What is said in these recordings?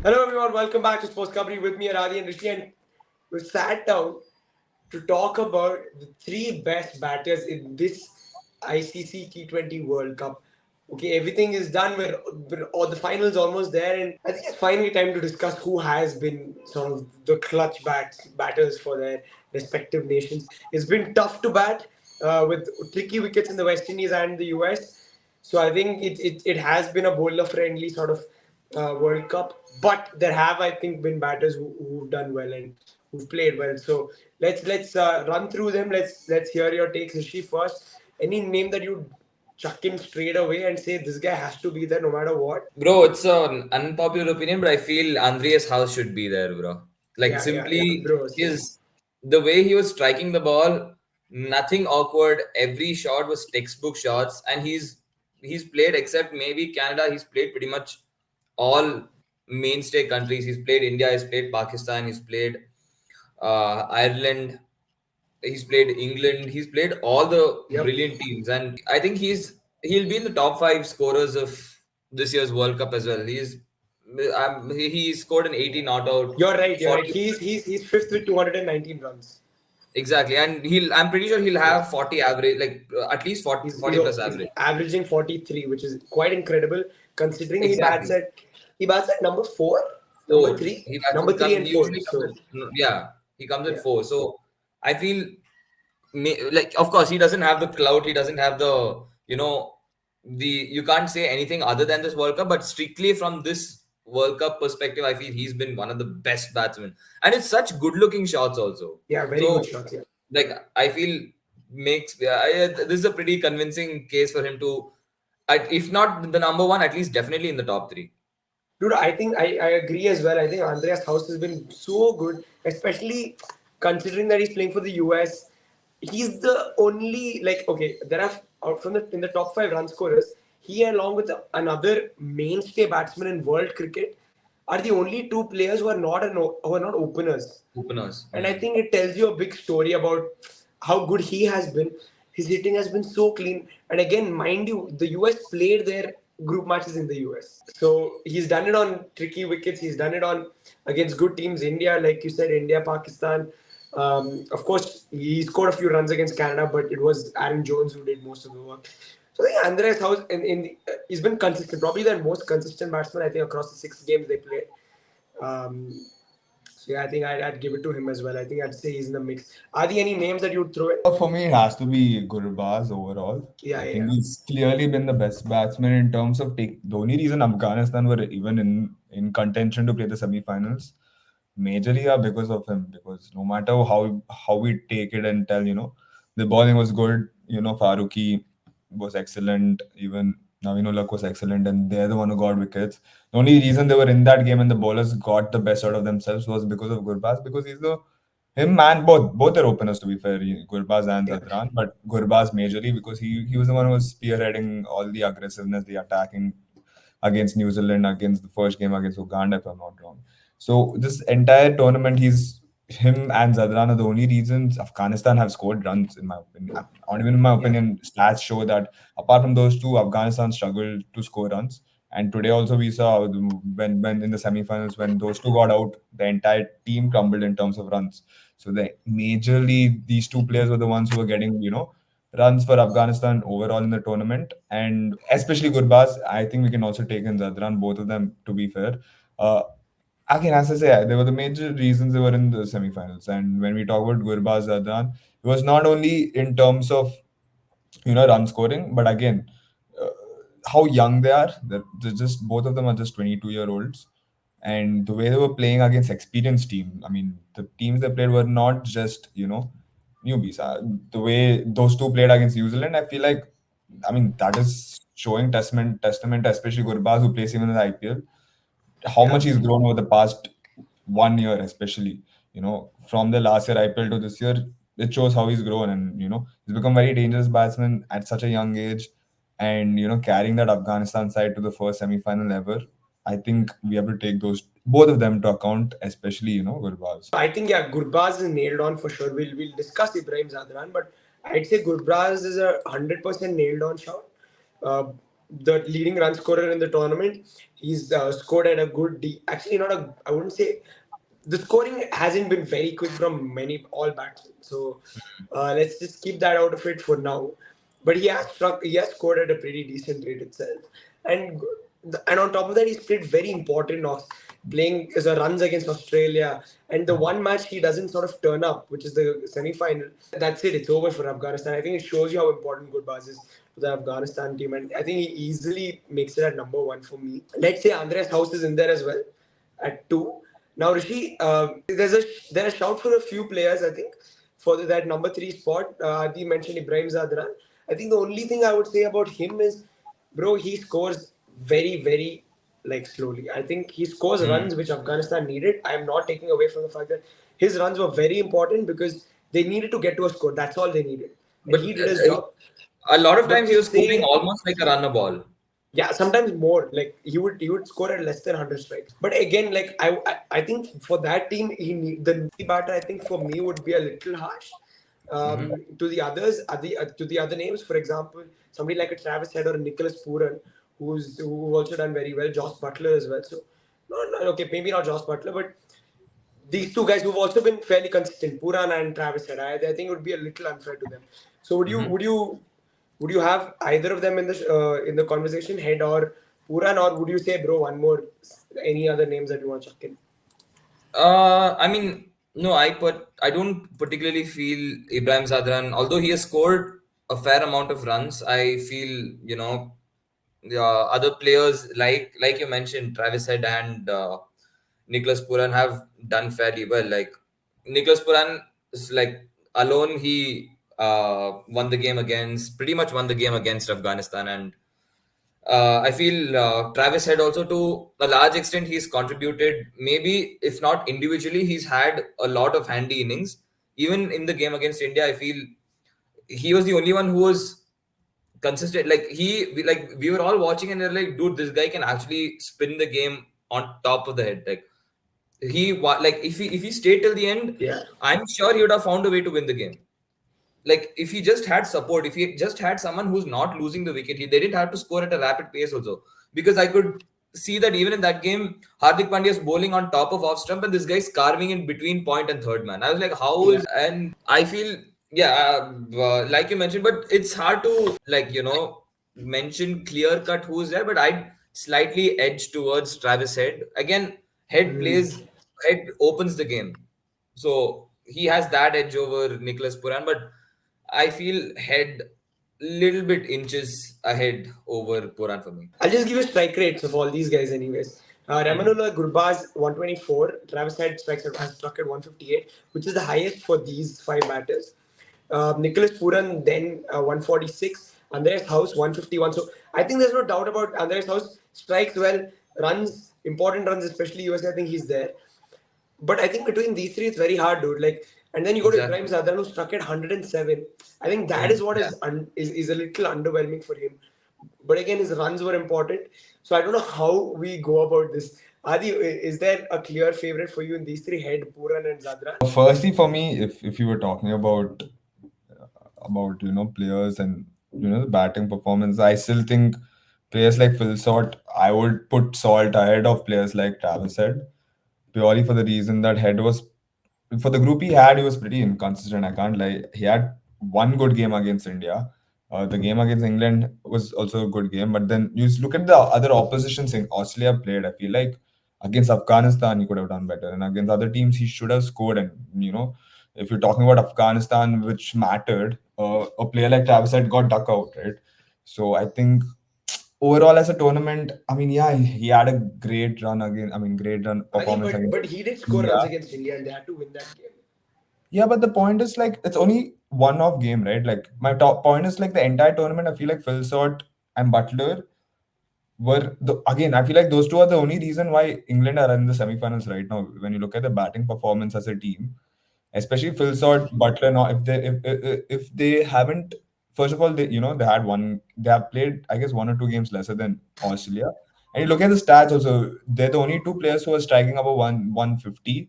Hello everyone, welcome back to SportsKhabri with me, Radhi and Rishi, and we sat down to talk about the three best batters in this ICC T20 World Cup. Okay, everything is done. All the finals almost there, and I think it's finally time to discuss who has been sort of the clutch batters for their respective nations. It's been tough to bat with tricky wickets in the West Indies and the US. So I think it has been a bowler friendly sort of World Cup, but there have I think been batters who've done well and who've played well. So let's run through them. Let's hear your takes, Rishi, first. Any name that you chuck in straight away and say this guy has to be there no matter what? Bro, it's an unpopular opinion, but I feel Andreas House should be there, bro. Like Yeah, simply bro. Same. his the way he was striking the ball, nothing awkward. Every shot was textbook shots, and he's played except maybe Canada. He's played pretty much all mainstay countries. He's played India. He's played Pakistan. He's played Ireland. He's played England. He's played all the Yep. brilliant teams, and I think he'll be in the top five scorers of this year's World Cup as well. He scored an 80 not out, You're right. You're right. 40 He's fifth with 219 runs. exactly, and I'm pretty sure he'll Yeah. have 40 average, like at least 40, He's, 40 he's, plus he's average. averaging 43, which is quite incredible considering Exactly, he bats at number four, number four. three, He number three comes. and He four. usually comes So at yeah. He comes at yeah, four. So I feel like of course he doesn't have the clout, he doesn't have the you can't say anything other than this World Cup, but strictly from this World Cup perspective, I feel he's been one of the best batsmen, and it's such good looking shots also. yeah, very good So shots. Yeah, like I feel this is a pretty convincing case for him to, if not the number one, at least definitely in the top three. dude, I think I agree as well. I think Andreas House has been so good, especially considering that he's playing for the US. He's the only like okay, there are out from the in the top five run scorers. He along with another mainstay batsman in world cricket are the only two players who are not openers. Openers. And I think it tells you a big story about how good he has been. His hitting has been so clean. And again, mind you, the US played their group matches in the US. So he's done it on tricky wickets. He's done it on against good teams. India, like you said, India, Pakistan. Of course, he scored a few runs against Canada, but it was Aaron Jones who did most of the work. So I think Andreas House, he's been consistent, probably the most consistent batsman I think across the 6 games they played. Um, so yeah, I think I'd give it to him as well. I think I'd say he's in the mix. Are there any names that you'd throw in? For me, it has to be Gurbaz overall. Yeah, I yeah, think yeah. he's clearly been the best batsman in terms of take. The only reason Afghanistan were even in contention to play the semi-finals, majorly are because of him. Because no matter how we take it and tell, the bowling was good. Faruqi was excellent. Even Naveen was excellent, and they're the one who got wickets. The only reason they were in that game and the bowlers got the best out of themselves was because of Gurbaz, because he's the him and both are openers, to be fair, Gurbaz and Yeah. Zadran, but Gurbaz majorly because he was the one who was spearheading all the aggressiveness, the attacking against New Zealand, against the first game against Uganda, if I'm not wrong. So this entire tournament, him and Zadran are the only reasons Afghanistan have scored runs, in my opinion. Not even in my Yeah. opinion, stats show that apart from those two, Afghanistan struggled to score runs. And today also we saw when in the semi-finals, when those two got out, the entire team crumbled in terms of runs. So majorly these two players were the ones who were getting, runs for Afghanistan overall in the tournament, and especially Gurbaz. I think we can also take in Zadran, both of them, to be fair. Uh, Again, as I say, they were the major reasons they were in the semi-finals. And when we talk about Gurbaz, Zadran, it was not only in terms of run scoring, but again, uh, how young they are. They're just both of them are just 22-year-olds, and the way they were playing against experienced team. I mean, the teams they played were not just newbies. The way those two played against New Zealand, I feel like, I mean, that is showing testament, especially Gurbaz, who plays even in the IPL, how Yeah. much he's grown over the past 1 year, especially, from the last year IPL to this year. It shows how he's grown, and he's become very dangerous batsman at such a young age, and carrying that Afghanistan side to the first semi-final ever. I think we have to take those both of them to account, especially Gurbaz. I think yeah, Gurbaz is nailed on for sure. We'll discuss Ibrahim Zadran, but I'd say Gurbaz is 100% nailed on shot. Uh, the leading run scorer in the tournament. He's scored at a good. Actually, not a. I wouldn't say the scoring hasn't been very quick from many all batsmen. So let's just keep that out of it for now. But he has struck. He has scored at a pretty decent rate itself, and and on top of that, he's played very important knocks, playing as a runs against Australia. And the one match he doesn't sort of turn up, which is the semi-final. That's it. It's over for Afghanistan. I think it shows you how important Gurbaz is to the Afghanistan team, and I think he easily makes it at number one for me. Let's say Andreas House is in there as well at two. Now, Rishi, there's a shout for a few players. I think for that number three spot. Adi mentioned Ibrahim Zadran. I think the only thing I would say about him is, bro, he scores very like slowly. I think he scores Hmm. runs which Afghanistan needed. I am not taking away from the fact that his runs were very important because they needed to get to a score. That's all they needed, and But he did his job. a lot of But times to he was scoring say, almost like a run a ball. yeah, sometimes more. Like he would score at less than 100 strikes. But again, like I think for that team, the batter. I think for me would be a little harsh. Hmm. To the others, to the other names, for example, somebody like a Travis Head or a Nicholas Pooran, who've also done very well. Josh Butler as well. So, no, okay, maybe not Josh Butler, but these two guys who've also been fairly consistent, Pooran and Travis Head. I think it would be a little unfair to them. So Hmm. would you have either of them in the conversation, Head or Pooran, or would you say, bro, one more, any other names that you want to chuck in? I mean, no, I don't particularly feel Ibrahim Zadran, although he has scored a fair amount of runs. I feel, other players like you mentioned, Travis Head and Nicholas Puran have done fairly well. Like Nicholas Puran is like alone, he won the game against pretty much won the game against Afghanistan, and I feel Travis Head also to a large extent he's contributed. Maybe if not individually, he's had a lot of handy innings. Even in the game against India, I feel he was the only one who was consistent. Like we were all watching and they're like, dude, this guy can actually spin the game on top of the head. Like like if he stayed till the end, Yeah, I'm sure he would have found a way to win the game. Like if he just had support, if he just had someone who's not losing the wicket, they didn't have to score at a rapid pace also. Because I could see that even in that game, Hardik Pandya is bowling on top of off stump, and this guy's carving in between point and third man. I was like, how yeah. is? And I feel, yeah, like you mentioned, but it's hard to mention clear cut who's there. But I'd slightly edge towards Travis Head. Again, Hmm. Head opens the game, so he has that edge over Nicholas Puran, but I feel Head little bit inches ahead over Puran for me. I'll just give you strike rates of all these guys, anyways. Hmm. Rahmanullah Gurbaz 124, Travis Head has struck at 158, which is the highest for these five batters. Nicholas Puran then 146, Andreas House 151. So I think there's no doubt about Andreas House strikes well, runs important runs, especially USA. I think he's there. But I think between these three, it's very hard, dude. Like, and then you go to Ibrahim Exactly. Zadran, who struck at 107. I think that is what Yeah. is a little underwhelming for him. But again, his runs were important. So I don't know how we go about this. Adi, is there a clear favorite for you in these three: Head, Puran, and Zadran? Firstly, for me, if you were talking about players and the batting performance, I still think players like Phil Salt, I would put Salt ahead of players like Travis Head, purely for the reason that Head was, for the group he had, he was pretty inconsistent. I can't lie. He had one good game against India. The game against England was also a good game. But then you look at the other oppositions in Australia played. I feel like against Afghanistan, he could have done better. And against other teams, he should have scored. And, if you're talking about Afghanistan, which mattered, a player like Travis had got duck out, right? So I think overall as a tournament, I mean, yeah, he had a great run again. I mean, great run Adi, performance against but he did score India. runs against India, and they had to win that game. Yeah, but the point is like it's only one off game, right? Like my top point is like the entire tournament. I feel like Phil Salt and Butler were the again. I feel like those two are the only reason why England are in the semifinals right now. When you look at the batting performance as a team, especially Phil Salt, Butler. Now, if they haven't, first of all, they had one. They have played, I guess, one or two games lesser than Australia. And you look at the stats also. They're the only two players who are striking above 150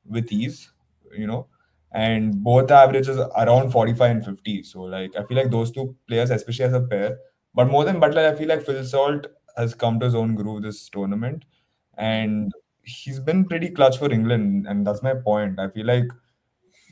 with ease. You know, and both averages around 45 and 50. So like I feel like those two players, especially as a pair, But more than Butler, I feel like Phil Salt has come to his own groove this tournament, and he's been pretty clutch for England, and that's my point. I feel like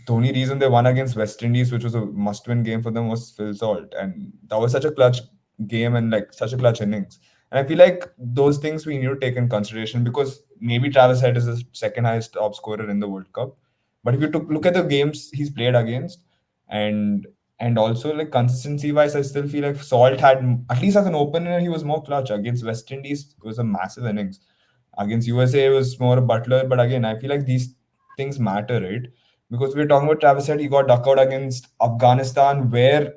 the only reason they won against West Indies, which was a must-win game for them, was Phil Salt, and that was such a clutch game and like such a clutch innings. And I feel like those things we need to take in consideration because maybe Travis Head is the second highest top scorer in the World Cup, but if you took look at the games he's played against, and and also like consistency wise, I still feel like Salt had at least as an opener he was more clutch against West Indies. It was a massive innings. Against USA, it was more a Butler, but again, I feel like these things matter, right? Because we're talking about Travis Head, he got duck out against Afghanistan, where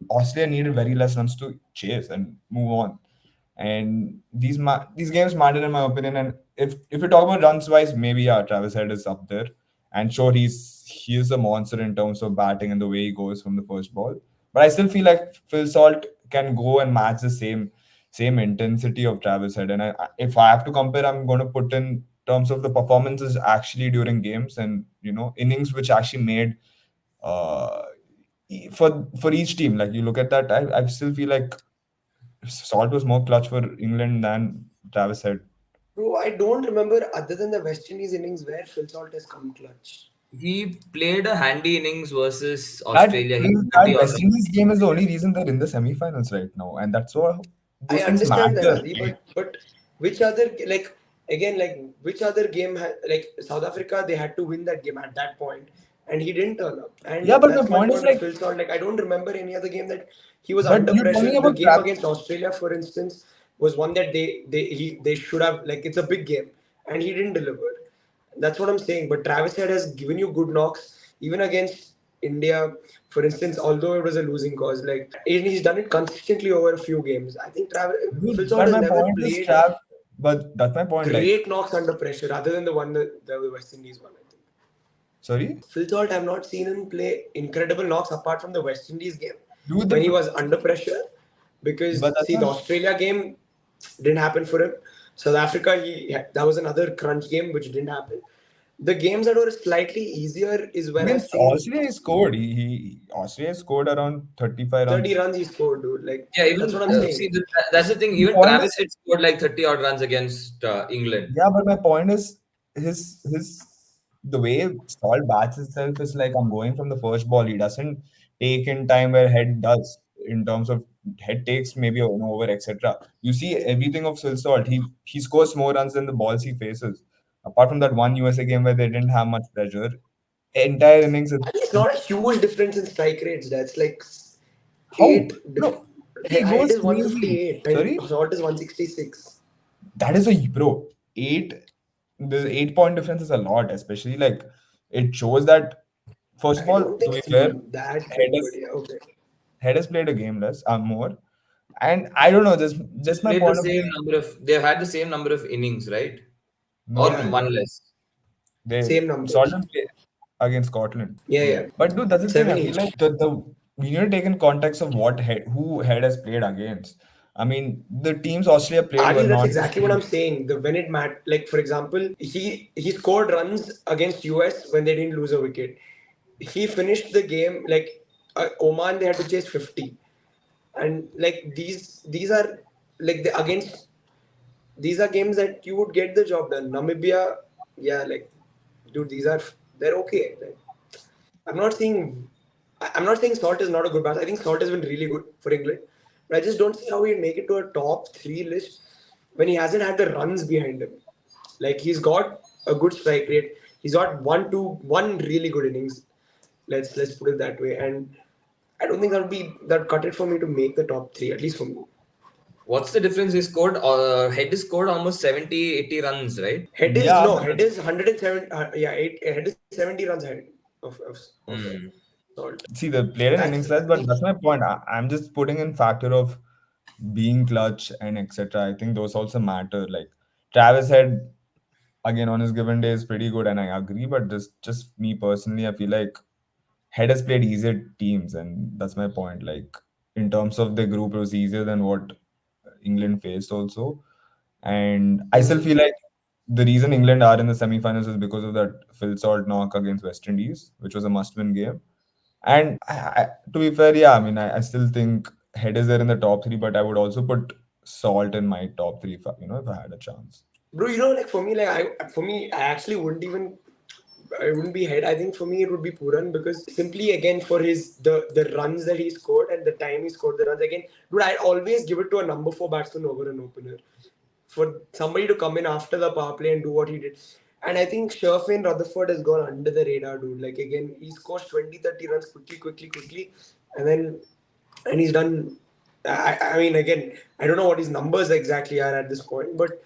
Australia needed very less runs to chase and move on. And these games matter in my opinion. And if we talk about runs wise, maybe yeah, Travis Head is up there. And sure, he is a monster in terms of batting and the way he goes from the first ball. But I still feel like Phil Salt can go and match the same intensity of Travis Head. And if I have to compare, I'm going to put in terms of the performances actually during games and innings which actually made uh, for each team. Like you look at that, I still feel like Salt was more clutch for England than Travis Head. Bro, I don't remember other than the West Indies innings where Phil Salt has come clutch. He played a handy innings versus That Australia. He hit that 30 odd West runs. Indies game is the only reason they're in the semi-finals right now, and that's what I those things understand that, matter. Adi, but which other like again like which other game like South Africa they had to win that game at that point and he didn't turn up Yeah, and but my that's my point is point with like, Phil Salt. Like I don't remember any other game that he was but under you're pressure. talking The about game against Australia, for instance, was one that they should have like it's a big game and he didn't deliver. That's what I'm saying. But Travis Head has given you good knocks, even against India, for instance, although it was a losing cause. And he's done it consistently over a few games. I think Phil dude, Salt but has my never point is played Trav. But that's my point. Like, great knocks under pressure, other than the one that the West Indies one. I think sorry, Phil Salt, I've not seen him play incredible knocks apart from the West Indies game dude, when he was under pressure. Because but that's see, the not. Australia game didn't happen for him. South Africa, that was another crunch game which didn't happen. The games that were slightly easier is when I've Against seen Australia, he scored. He Australia scored around 35 30 runs. runs he scored, dude. Like Yeah, that's even what I'm saying. see that's the thing. The Even point is, Travis had scored like 30 odd runs against England. yeah, but my point is his the way Saul bats itself is like I'm going from the first ball. He doesn't take in time where head does in terms of head takes maybe an over, etc. You see everything of Phil Salt. He scores more runs than the balls he faces. Apart from that one USA game where they didn't have much pressure, entire innings. And it's not a huge difference in strike rates. That's like How? eight. Bro, he Head goes is crazy. 158 and Sorry? Salt is 166. That is a bro. The 8 point difference is a lot, especially like it shows that first of I all, don't to think be it's fair, that head big, but has yeah, okay. head has played a game less, more. And I don't know, just They've my played the point of same view. number of. They've had the same number of innings, right? No, Or no, Yeah, no. one less. They same numbers. Scotland play against Scotland. Yeah, Hmm. yeah. But dude, that's the thing. I Seven feel each. like the we need to take in context of what head who head has played against. I mean, the teams Australia played were Adi, that's not the exactly what I'm teams. saying. The when it mattered, like for example, he scored runs against US when they didn't lose a wicket. He finished the game like Oman. They had to chase 50, and like these are like against these are games that you would get the job done. Namibia, yeah, like dude, they're okay. Like, I'm not saying I'm not saying Salt is not a good batsman. I think Salt has been really good for England, but I just don't see how he'd make it to a top three list when he hasn't had the runs behind him. Like he's got a good strike rate. He's got one really good innings. Let's put it that way. And I don't think that cut it for me to make the top three, at least for me. What's the difference? He scored. Head scored almost 70, 80 runs, right? Yeah, but Head is 107. Yeah, head is 70 runs ahead of Hmm. Salt. see, they So played an innings less, but that's my point. I'm just putting in factor of being clutch and etc. I think those also matter. Like Travis Head again on his given day is pretty good, and I agree. But just me personally, I feel like Head has played easier teams, and that's my point. Like in terms of the group, it was easier than what England faced also. And I still feel like the reason England are in the semi-finals is because of that Phil Salt knock against West Indies, which was a must-win game. And to be fair, yeah, I mean, I still think Head is there in the top three, but I would also put Salt in my top three if if I had a chance. Bro, like for me, I actually wouldn't even. I wouldn't be Head. I think for me it would be Puran because simply again for his the runs that he scored and the time he scored the runs again, dude, I'd always give it to a number four batsman over an opener. For somebody to come in after the power play and do what he did. And I think Sherfin Rutherford has gone under the radar, dude. Like again, he scores 20, 30 runs quickly, and he's done. I mean, again, I don't know what his numbers exactly are at this point, but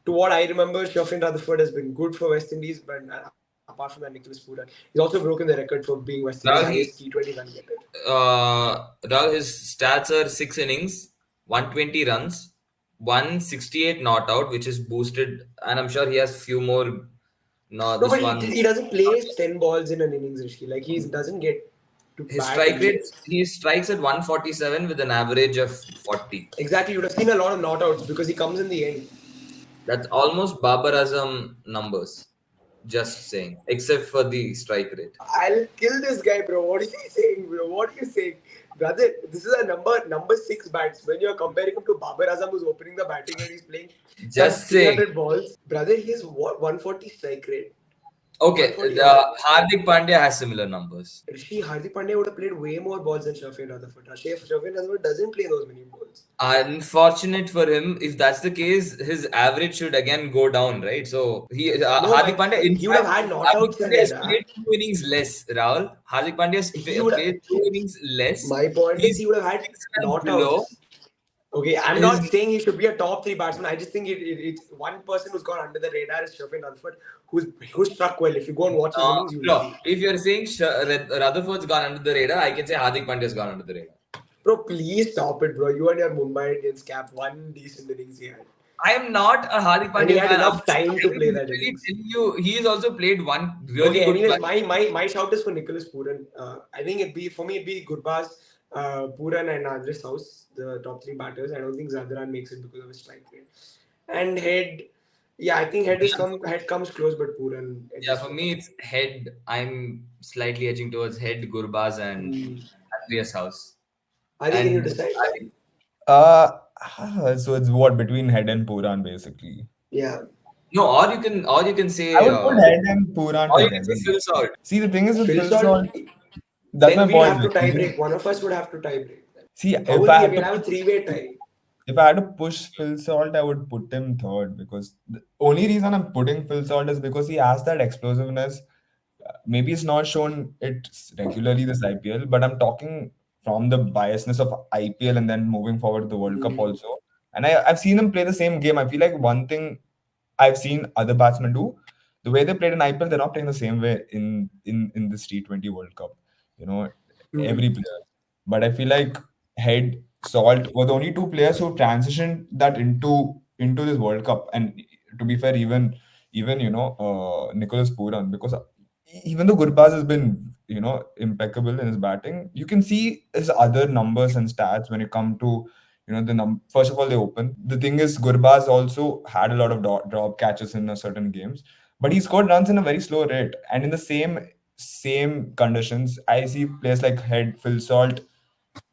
to what I remember, Sherfin Rutherford has been good for West Indies, but apart from that, Nicholas Pooran, he's also broken the record for being West Indies' Rahul, highest T20 run getter. Rahul, his stats are 6 innings, 120 runs, 168 not out, which is boosted, and I'm sure he has few more. No, No, this but one. he doesn't place 10 balls in an innings, Rishi. Like, he doesn't get to His bat strike and rate, he strikes at 147 with an average of 40. exactly, you would have seen a lot of not outs because he comes in the end. That's almost Babar Azam numbers. Just saying, except for the strike rate. I'll kill this guy, bro. What is he saying, bro? What are you saying? Brother, this is a number six batsman. You're comparing him to Babar Azam who's opening the batting and he's playing some Just saying. 300 balls. Brother, he has what 140 strike rate. Okay, 140 Hardik Pandya has similar numbers. Rishi Hardik Pandya would have played way more balls than Shafin Rutherford. Shafin Rutherford doesn't play those many balls. Unfortunate for him, if that's the case, his average should again go down, right? So No, Hardik Pandya, in he would have fact, had not Hardik outs in Pandya has there. played 2 innings less. Rahul, Hardik Pandya has He would have. played 2 innings less. My point is, He's he would have had 6 runs not below. outs. Okay, I'm His not saying he should be a top three batsman. I just think it's one person who's gone under the radar is Shafin Rutherford, who's struck well. If you go and watch his innings, you will no, see. if you're saying Rutherford's gone under the radar, I can say Hardik Pandya's gone under the radar. Bro, please stop it, bro. You and your Mumbai Indians cap one decent innings he had. I am not a Hardik And he Pandya had fan. enough time to play that Literally innings. telling you, he has also played one really Okay, good. anyways, my shout is for Nicholas Pooran. I think it'd be Gurbaz, Pooran and andriesgous, the top three batters. I don't think Zadran makes it because of his strike rate. And Head, yeah, I think Head comes close, but Pooran. Yeah, for me it's Head. I'm slightly edging towards Head, Gurbaz, and Andreas House. I think can you And decide? Uh, so it's what between Head and Puran basically. Yeah. no, or you can say, I would put Head and Puran or you can together. say Phil Salt. See, the thing is with Phil Phil Salt, Salt, that's then my we'll point. have to Like, tie break. One of us would have to tie break. see, How will we? We'll have a three-way tie. if I had to push Phil Salt, I would put him third because the only reason I'm putting Phil Salt is because he has that explosiveness. Maybe it's not shown it regularly this IPL, but I'm talking from the biasness of IPL and then moving forward to the World Cup also. And I've seen him play the same game. I feel like one thing I've seen other batsmen do, the way they played in IPL, they're not playing the same way in this T20 World Cup. You know, every player. But I feel like Head, Salt were the only two players who transitioned that into this World Cup. And to be fair, even Nicholas Pooran, because even though Gurbaz has been impeccable in his batting, you can see his other numbers and stats when it come to first of all, they open. The thing is, Gurbaz also had a lot of drop catches in certain games, but he scored runs in a very slow rate. And in the same conditions, I see players like Head, Phil Salt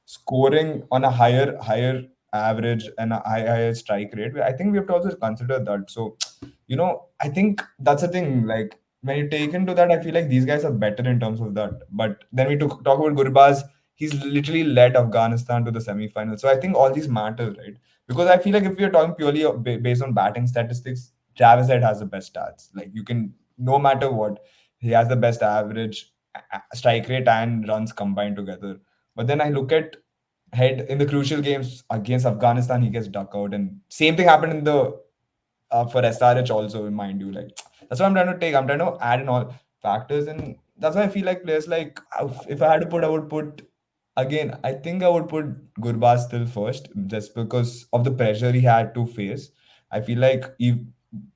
scoring on a higher average and a higher strike rate. I think we have to also consider that. So, I think that's the thing. Like when you take into that, I feel like these guys are better in terms of that. But then we talk about Gurbaz. He's literally led Afghanistan to the semi-final. So I think all these matters, right? Because I feel like if we are talking purely based on batting statistics, Travis Head has the best stats. Like you can, no matter what, he has the best average, strike rate, and runs combined together. But then I look at Head in the crucial games against Afghanistan, he gets duck out, and same thing happened in the for SRH also, mind you. Like that's what I'm trying to take. I'm trying to add in all factors, and that's why I feel like players like if I had to put, I would put again. I think I would put Gurbaz still first, just because of the pressure he had to face. I feel like if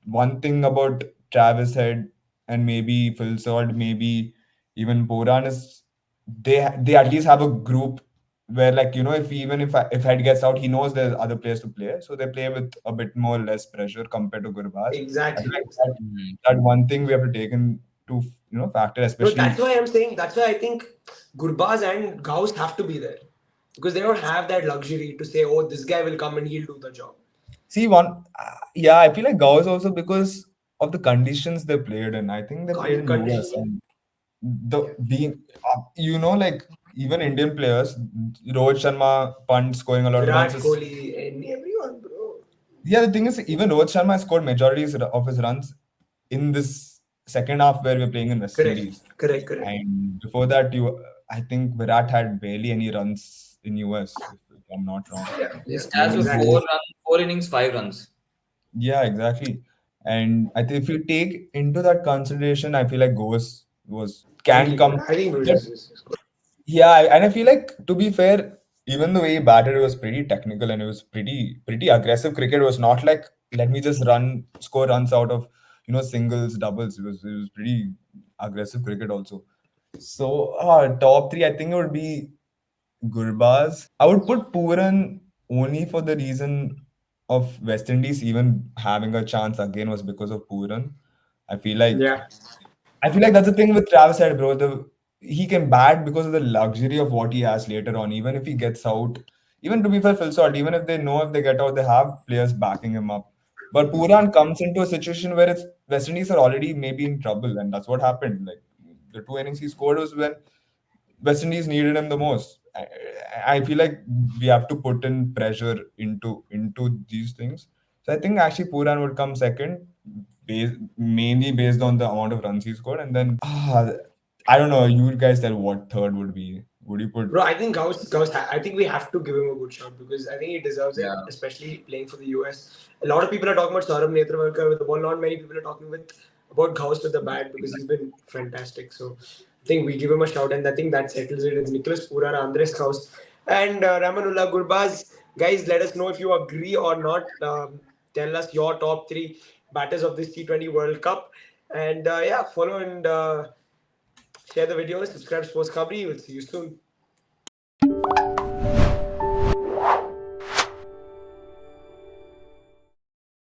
one thing about Travis Head and maybe Phil Salt, maybe even Boran is they at least have a group where like if Head gets out, he knows there's other players to play, so they play with a bit more less pressure compared to Gurbaz. I feel Exactly. like that one thing we have to take into factor, No, especially. that's why I'm saying. That's why I think Gurbaz and Gauss have to be there. because they don't have that luxury to say, oh, this guy will come and he'll do the job. See, one, yeah, I feel like Gauss also because of the conditions they played in. I think they played in US, Conditioning. and the Yeah. being, like even Indian players, Rohit Sharma, Pant scoring a lot of runs Virat is. Kohli and everyone, bro. Yeah, the thing is, even Rohit Sharma scored majorities of his runs in this second half where we're playing in West Correct. Indies. Correct. Correct. And before that, I think Virat had barely any runs in US, if I'm not wrong. Yeah. His Yeah. stats Maybe were Exactly. 4 runs, 4 innings, 5 runs. yeah, exactly. And I think if you take into that consideration, I feel like Ghost was can Really good. come. I think But Bruce is good. yeah, and I feel like to be fair, even the way he batted, it was pretty technical and it was pretty aggressive cricket. It was not like let me just score runs out of singles, doubles. It was pretty aggressive cricket also. So top three, I think it would be Gurbaz. I would put Puran only for the reason of West Indies even having a chance again was because of Puran. I feel like Yeah. I feel like that's the thing with Travis Head, bro. He can bat because of the luxury of what he has later on. Even if he gets out, even to be fair, Phil Salt, even if they know if they get out, they have players backing him up. But Puran comes into a situation where it's West Indies are already maybe in trouble, and that's what happened. Like the two innings he scored was when West Indies needed him the most. I feel like we have to put in pressure into these things. So I think actually Puran would come second, mainly based on the amount of runs he scored, and then I don't know. You guys tell what third would be. Would you put? Bro, I think I think we have to give him a good shot because I think he deserves it, Yeah. especially playing for the US. A lot of people are talking about Saurabh Netravalkar with the ball. Not many people are talking about Gauss with the bat because he's been fantastic. So I think we give him a shout, and I think that settles it. It's Nicholas Puran, Andres Gauss, and Ramanullah Gurbaz. Guys, let us know if you agree or not. Tell us your top three batters of this T20 World Cup, and yeah, follow and share the video. Subscribe to SportsKhabri. We'll see you soon.